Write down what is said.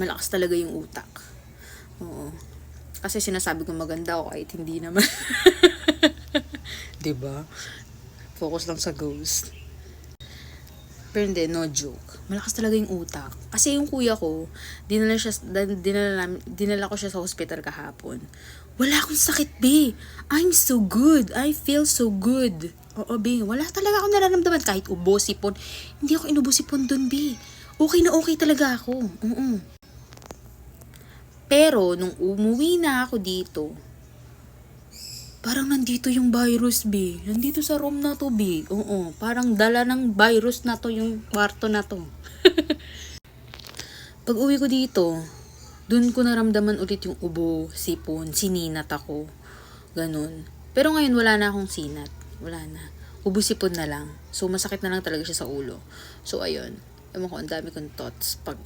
Malakas talaga yung utak. Oo. Kasi sinasabi ko maganda ako kahit hindi naman. 'Di ba? Focus lang sa ghost. Pero hindi, no joke. Malakas talaga yung utak. Kasi yung kuya ko, dinala ko siya sa hospital kahapon. Wala akong sakit, be. I'm so good. I feel so good. Oo, be. Wala talaga akong nararamdaman. Kahit ubo, sipon. Hindi ako inubo sipon dun, be. Okay na okay talaga ako. Oo. Pero, nung umuwi na ako dito, parang nandito yung virus, be. Nandito sa room na to, be. Oo, parang dala ng virus na to yung kwarto na to. Pag uwi ko dito, dun ko naramdaman ulit yung ubo, sipon, sininat ako. Ganun. Pero ngayon wala na akong sinat. Wala na. Ubo sipon na lang. So masakit na lang talaga siya sa ulo. So ayun. Ewan ko, ang dami kong thoughts pag